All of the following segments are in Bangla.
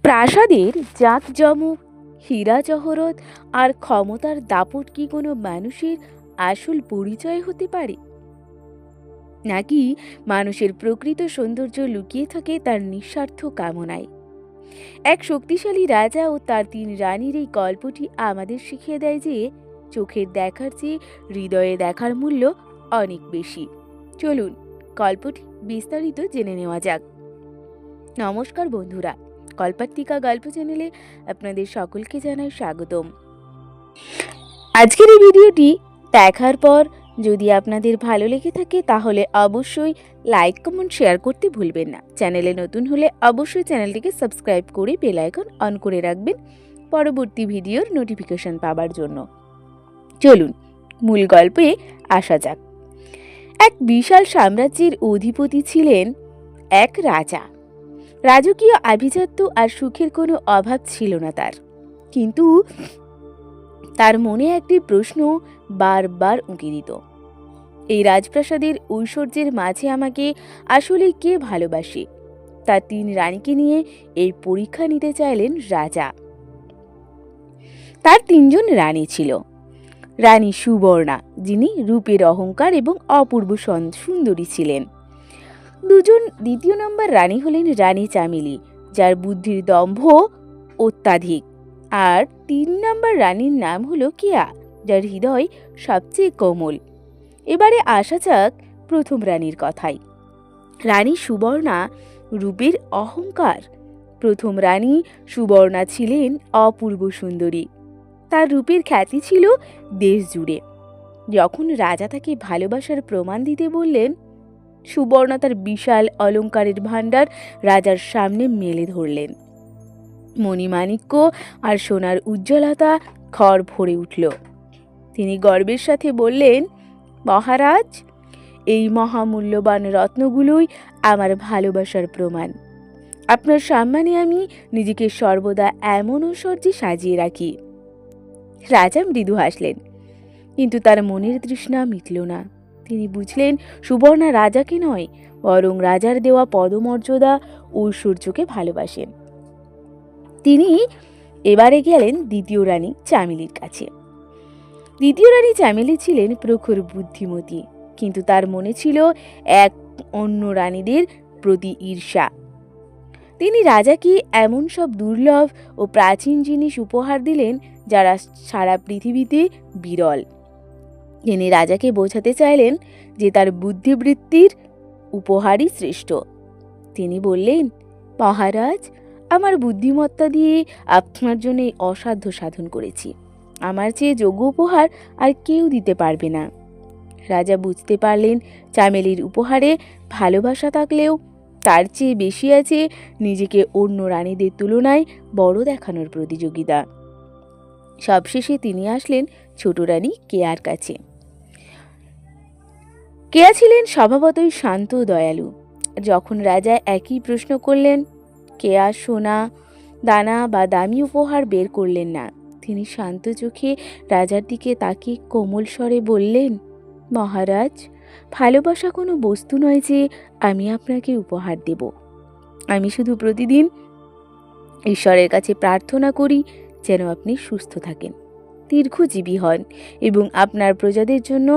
প্রাসাদের জাঁকজমক, হীরা জহরত আর ক্ষমতার দাপট কি কোনো মানুষের আসল পরিচয় হতে পারে, নাকি মানুষের প্রকৃত সৌন্দর্য লুকিয়ে থাকে তার নিঃস্বার্থ কামনায়? এক শক্তিশালী রাজা ও তার 3 রানীর এই গল্পটি আমাদের শিখিয়ে দেয় যে চোখের দেখার চেয়ে হৃদয়ে দেখার মূল্য অনেক বেশি। চলুন গল্পটি বিস্তারিত জেনে নেওয়া যাক। নমস্কার বন্ধুরা, কল্পাত্তিকা গল্প চ্যানেলে আপনাদের সকলকে জানাই স্বাগতম। আজকের এই ভিডিওটি দেখার পর যদি আপনাদের ভালো লেগে থাকে তাহলে অবশ্যই লাইক, কমেন্ট, শেয়ার করতে ভুলবেন না। চ্যানেলে নতুন হলে অবশ্যই চ্যানেলটিকে সাবস্ক্রাইব করে বেল আইকন অন করে রাখবেন পরবর্তী ভিডিওর নোটিফিকেশন পাওয়ার জন্য। চলুন মূল গল্পে আসা যাক। এক বিশাল সাম্রাজ্যের অধিপতি ছিলেন এক রাজা। রাজকীয় আভিজাত্য আর সুখের কোনো অভাব ছিল না তার, কিন্তু তার মনে একটি প্রশ্ন বারবার উঁকি দিত। এই রাজপ্রাসাদের ঐশ্বর্যের মাঝে আমাকে আসলে কে ভালোবাসে? তার 3 রানীকে নিয়ে এই পরীক্ষা নিতে চাইলেন রাজা। তার 3 জন রানী ছিল। রানী সুবর্ণা, যিনি রূপের অহংকার এবং অপূর্ব সুন্দরী ছিলেন। দ্বিতীয় নম্বর রানী হলেন রানী চামেলি, যার বুদ্ধির দম্ভ অত্যাধিক। আর 3 নম্বর রানীর নাম হলো কেয়া, যার হৃদয় সবচেয়ে কোমল। এবারে আসা যাক প্রথম রানীর কথায়। রানী সুবর্ণা রূপের অহংকার। প্রথম রানী সুবর্ণা ছিলেন অপূর্ব সুন্দরী। তার রূপের খ্যাতি ছিল দেশ জুড়ে। যখন রাজা তাকে ভালোবাসার প্রমাণ দিতে বললেন, সুবর্ণা তার বিশাল অলংকারের ভাণ্ডার রাজার সামনে মেলে ধরলেন। মণিমাণিক্য আর সোনার উজ্জ্বলতা ঘর ভরে উঠল। তিনি গর্বের সাথে বললেন, মহারাজ, এই মহামূল্যবান রত্নগুলোই আমার ভালোবাসার প্রমাণ। আপনার সম্মানে আমি নিজেকে সর্বদা এমন ঐশ্বর্যে সাজিয়ে রাখি। রাজা মৃদু হাসলেন, কিন্তু তার মনের তৃষ্ণা মিটল না। তিনি বুঝলেন সুবর্ণা রাজাকে নয়, বরং রাজার দেওয়া পদমর্যাদা ঐশ্বর্যকে ভালোবাসেন। তিনি এবারে গেলেন দ্বিতীয় রানী চামেলির কাছে। দ্বিতীয় রানী চামেলি ছিলেন প্রখর বুদ্ধিমতী, কিন্তু তার মনে ছিল এক অন্য রানীদের প্রতি ঈর্ষা। তিনি রাজাকে এমন সব দুর্লভ ও প্রাচীন জিনিস উপহার দিলেন যারা সারা পৃথিবীতে বিরল। তিনি রাজাকে বোঝাতে চাইলেন যে তার বুদ্ধিবৃত্তির উপহারই শ্রেষ্ঠ। তিনি বললেন, মহারাজ, আমার বুদ্ধিমত্তা দিয়ে আপনার জন্য অসাধ্য সাধন করেছি। আমার চেয়ে যোগ্য উপহার আর কেউ দিতে পারবে না। রাজা বুঝতে পারলেন চামেলির উপহারে ভালোবাসা থাকলেও তার চেয়ে বেশি আছে নিজেকে অন্য রানীদের তুলনায় বড় দেখানোর প্রতিযোগিতা। সবশেষে তিনি আসলেন ছোট রানী কেয়ার কাছে। কেয়া ছিলেন স্বভাবতই শান্ত ও দয়ালু। যখন রাজা একই প্রশ্ন করলেন, কেয়া সোনা, দানা বা দামি উপহার বের করলেন না। তিনি শান্ত চোখে রাজার দিকে তাকিয়ে কোমল স্বরে বললেন, মহারাজ, ভালোবাসা কোনো বস্তু নয় যে আমি আপনাকে উপহার দেব। আমি শুধু প্রতিদিন ঈশ্বরের কাছে প্রার্থনা করি যেন আপনি সুস্থ থাকেন, দীর্ঘজীবী হন এবং আপনার প্রজাদের জন্য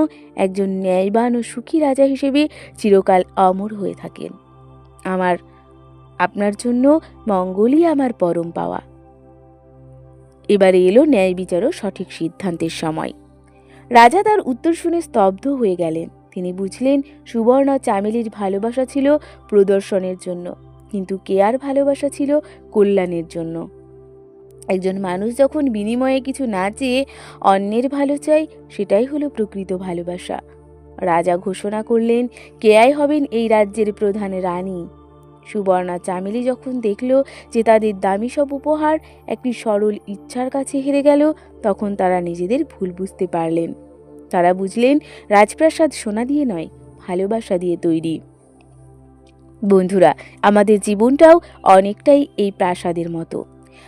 একজন ন্যায়বান ও সুখী রাজা হিসেবে চিরকাল অমর হয়ে থাকেন। আপনার জন্য মঙ্গলই আমার পরম পাওয়া। এবারে এলো ন্যায় বিচার ও সঠিক সিদ্ধান্তের সময়। রাজা তার উত্তর শুনে স্তব্ধ হয়ে গেলেন। তিনি বুঝলেন সুবর্ণা চামেলির ভালোবাসা ছিল প্রদর্শনের জন্য, কিন্তু কেয়ার ভালোবাসা ছিল কল্যাণের জন্য। একজন মানুষ যখন বিনিময়ে কিছু না চেয়ে অন্যের ভালো চায়, সেটাই হলো প্রকৃত ভালোবাসা। রাজা ঘোষণা করলেন, কেয়াই হবেন এই রাজ্যের প্রধান রানী। সুবর্ণা চামেলি যখন দেখল যে তাদের দামি সব উপহার একটি সরল ইচ্ছার কাছে হেরে গেল, তখন তারা নিজেদের ভুল বুঝতে পারলেন। তারা বুঝলেন রাজপ্রাসাদ সোনা দিয়ে নয়, ভালোবাসা দিয়ে তৈরি। বন্ধুরা, আমাদের জীবনটাও অনেকটাই এই প্রাসাদের মতো।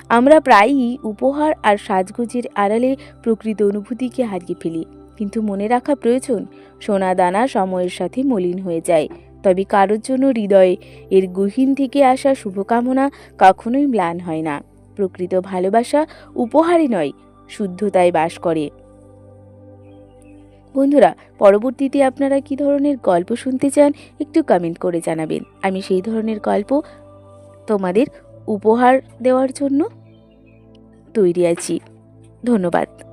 আমরা প্রায়ই উপহার আর সাজগোজের আড়ালে প্রকৃত অনুভূতিকে হারিয়ে ফেলি। কিন্তু মনে রাখা প্রয়োজন, সোনা দানা সময়ের সাথে মলিন হয়ে যায়, তবে কারোর জন্য হৃদয়ে এর গহীন থেকে আসা শুভকামনা কখনোই ম্লান হয় না। প্রকৃত ভালোবাসা উপহারে নয়, শুদ্ধতায় বাস করে। বন্ধুরা, পরবর্তীতে আপনারা কি ধরনের গল্প শুনতে চান একটু কমেন্ট করে জানাবেন। আমি সেই ধরনের গল্প তোমাদের উপহার দেওয়ার জন্য তৈরি আছি। ধন্যবাদ।